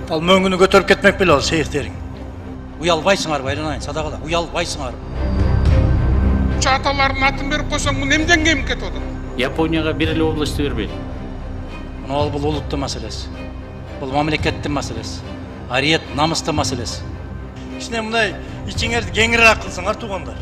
Ал мөңгүнү көтөрүп кетмек беле ал шейхтериң. Уялбайсыңар байланайын, садагала, уялбайсыңар. Аталардын атын берип койсоң, бул эмден кем кетип атат? Японияга бир эле областты бербейт. Ал бул улуттун маселеси. Бул мамлекеттин маселеси. Ариет, намыстын маселеси. Кичине мындай ичиңерди кеңирээк кылсаңар туугандар.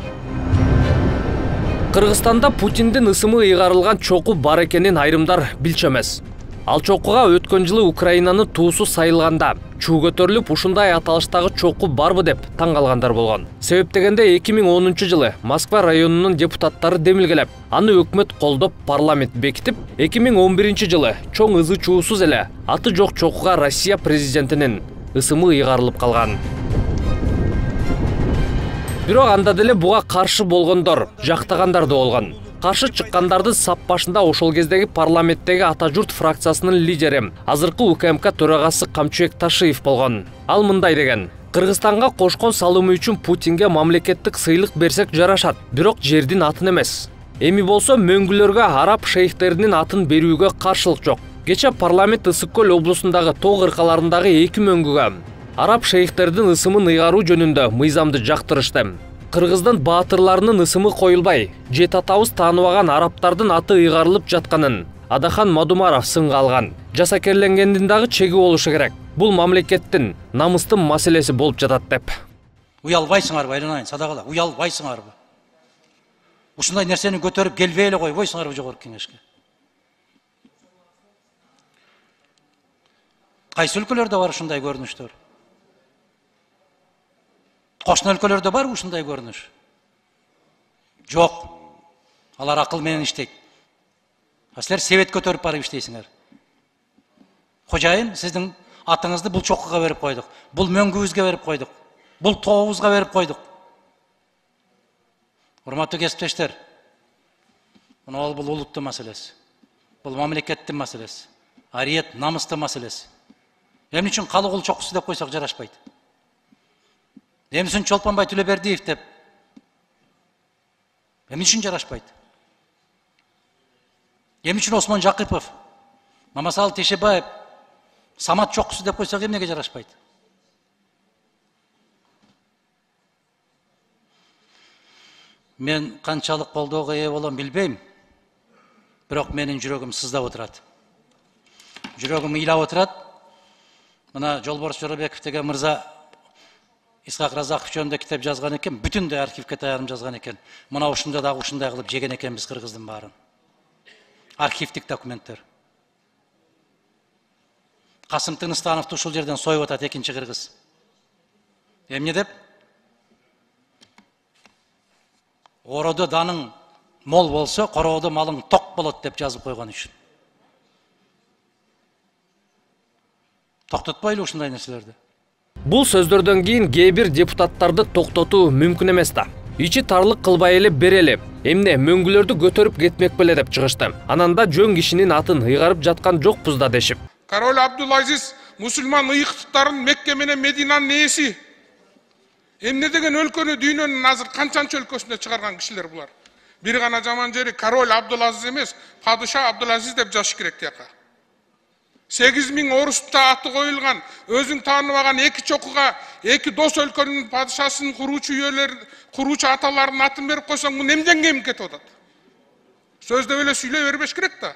Кыргызстанда Путиндин ысымы ыйгарылган чоку бар экенин айрымдар билчү эмес. Ал чокуга өткөн жылы Украинаны туусу сайылганда чуу көтөрүлүп, ушундай аталыштагы чоку барбы деп таң калгандар болгон. Себеп дегенде 2010 жылы Москва районунун депутаттары демилгелеп, аны өкмөт колдоп парламент бекитип, 2011 жылы чоң ызы чуусуз эле аты жок чокуга Россия президентинин ысымы ыйгарылып калган. Бирок анда деле буга каршы болгондор, жактагандар да болгон. Каршы чыккандардын сап башында ошол кездеги парламенттеги Ата журт фракциясынын лидери, азыркы УКМК төрагасы Камчыбек Ташиев болгон. Ал мындай деген: Кыргызстанга кошкон салымы үчүн Путинге мамлекеттик сыйлык берсек жарашат, бирок жердин атын эмес. Эми болсо мөңгүлөргө араб шейхтеринин атын берүүгө каршылык жок. Кече парламент Ысык көл облусундагы тоо кыркаларындагы 2 мөңгүгө араб шейхтердин ысымын ыйгаруу жөнүндө мыйзамды жактырышты. Кыргыздын баатырларынын ысымы коюлбай, жет атабыз тааныбаган арабтардын аты ыйгарылып жатканын Адахан Мадумаров сынга алган. Жасакерленгендин дагы чеги болушу керек. Бул мамлекеттин намыстын маселеси болуп жатат деп. Уялбайсыңар байланайын, садагала, уялбайсыңарбы? Ушундай нерсени көтөрүп келбей эле койбойсуңарбы жогорку кеңешке? Кайсы өлкөлөрдө бар ушундай көрүнүштөр? Кошно өлкөлөрдө бар ушундай көрүнүш? Жок. Алар акыл менен иштейт. Силер себет көтөрүп барып иштейсиңер. Кожайын, сиздин атыңызды бул чокуга берип койдук. Бул мөңгүбүзгө берип койдук. Бул тообузга берип койдук. Урматтуу кесиптештер, бул улуттун маселеси. Бул мамлекеттин маселеси. Ариет, намыстын маселеси. Эмне үчүн Калыгул чокусу деп койсок жарашпайт? Эмне үчүн Чолпонбай Төлөбердиев деп? Эмне үчүн жарашпайт? Эмне үчүн Осмон Жакыпов, Мамасал Тешебаев, Самат чокусу деп койсок эмнеге жарашпайт? Мен канчалык колдоого ээ болом билбейм. Бирок менин жүрөгүм сыздап отурат. Жүрөгүм ыйлап отурат. Мына Жолборс Жоробеков деген мырза Исхак Разаков жөнүндө китеп жазган экен, бүтүндөй архивге таянып жазган экен. Мына ушунда дагы ушундай кылып жеген экенбиз Кыргыздын баарын. Архивдик документтер. Касым Тыныстановду ушул жерден союп атат экинчи кыргыз. Эмне деп? Ороодо даның мол болсо, короодо малың ток болот деп жазып койгон үчүн. Токтотпойлу ушундай нерселерди. Бул сөздөрдөн кийин кээ бир депутаттарды токтотуу мүмкүн эмес да. Ичи тарлык кылбай эле берели. Эмне мөңгүлөрдү көтөрүп кетмек беле деп чыгышты. Анан да жөн кишинин атын ыйгарып жаткан жокпуз да дешип. Король Абдулазиз мусулман ыйыктыктарын Мекке менен Мединанын ээси. Эмне деген өлкөнү дүйнөнүн азыр канчанчы өлкөсүндө чыгарган кишилер булар. Бир гана жаман жери король Абдулазиз эмес, падыша Абдулазиз деп жазыш керек тияка. 8000 оруста аты коюлган, өзүң тааныбаган 2 чокуга 2 дос өлкөнүн падышасын куруучу үөлөр, куруучу аталардын атын берип койсоң, бул эмден кем кетип атат? Сөздөп эле сүйлөй бербеш керек да.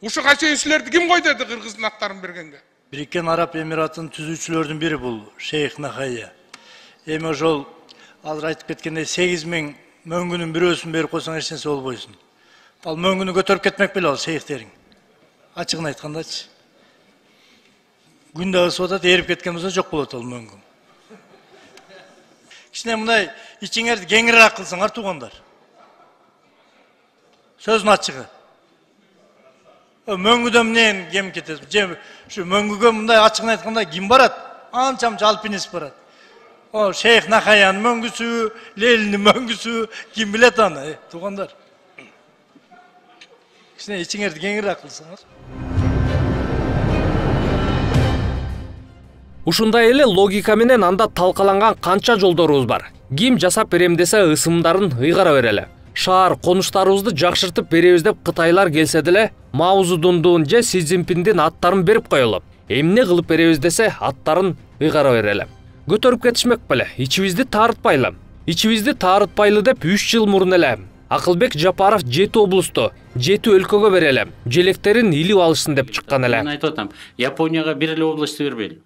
Ушуга чейин силерди ким кой деди кыргыздын аттарын бергенге? Бириккен Араб Эмиратынын түзүүчүлөрүнүн бири бул Шейх Нахая. Эми ошол азыр айтып кеткендей 8000 мөңгүнүн бирөөсүн берип койсоң эч нерсе болбойсуң. Ал мөңгүнү көтөрүп кетмек беле ал шейхтериң. Ачыгын айткандачы. Күндө ысып атат, эрип кеткен болсо жок болот ал мөңгү. Кичине мындай ичиңерди кеңирээк кылсаңар туугандар. Сөздүн ачыгы. Мөңгүдөн эмнен кем кетет? Ушу мөңгүгө мындай ачыгын айтканда ким барат? Анча-мынча алпинист барат. О, Шейх Нахаянын мөңгүсү, Лелиндин мөңгүсү, ким билет аны, туугандар. Кичине ичиңерди кеңирээк кылсаңар. Ушундай эле логика менен анда талкаланган канча жолдорубуз бар. Ким жасап берем десе ысымдарын ыйгара берели. Шаар конуштарыбызды жакшыртып беребиз деп Кытайлар келсе деле, Мао Цзэдундун же Си Цзиньпиндин аттарын берип коелу. эмне кылып беребиз десе аттарын ыйгара берели. Көтөрүп кетишмек беле, ичибизди таарытпайлы деп 3 жыл мурун эле Акылбек Жапаров 7 облусту 7 өлкөгө берели, желектерин илип алышсын деп чыккан эле. Мен айтып атам, Японияга бир эле областты бербейли.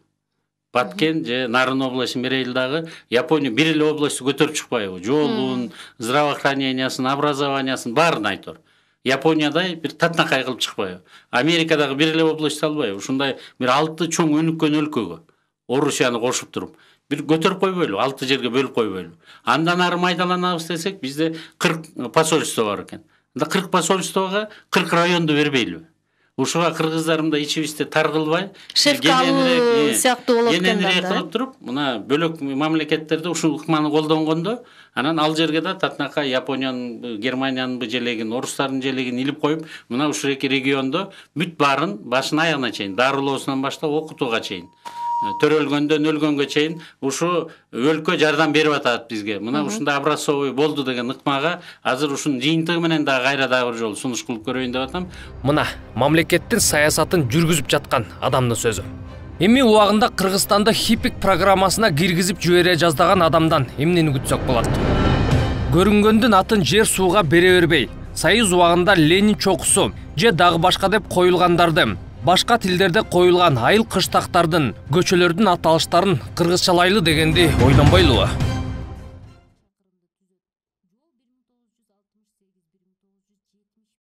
Баткен же Нарын областын берели дагы, Япония бир эле областты көтөрүп чыкпайбы? Жолун, здравоохранениясын, образованиясын баарын айтор. Япониядай бир татнакай кылып чыкпайбы? Америкадагы бир эле область албайбы? Ушундай бир 6 чоң өнүккөн өлкөгө Орусияны кошуп туруп бир көтөрүп койбойлу, 6 жерге бөлүп койбойлу. Андан ары майдаланабыз десек, бизде 40 посольство бар экен. Анда 40 посольствого 40 районду бербейли. Ушуга кыргыздарымда ичибизде тар кылбай, шефкалуу сыяктуу болот экен да. Кылып туруп, мына бөлөк мамлекеттерде ушул ыкманы колдонгондо, анан ал жерге да татнакай Япониянын, Германиянын желегин, орустардын желегин илип коюп, мына ушул эки региондо бүт баарын башына аягына чейин, дарылоосунан баштап окутууга чейин, төрөлгөндөн өлгөнгө чейин ушу өлкө жардам берип атат бизге. Мына ушундай образцовый болду деген ыкмага азыр ушунун жыйынтыгы менен да кайра дагы бир жолу сунуш кылып көрөйүн деп атам. Мына мамлекеттин саясатын жүргүзүп жаткан адамдын сөзү. Эми убагында Кыргызстанды хипик программасына киргизип жибере жаздаган адамдан эмнени күтсөк болот? Көрүнгөндүн атын жер сууга бере бербей, Союз убагында Ленин чокусу же дагы башка деп коюлгандарды, башка тилдерде коюлган айыл кыштактардын, көчөлөрдүн аталыштарын кыргызчалайлы дегенди ойлонбойлубу?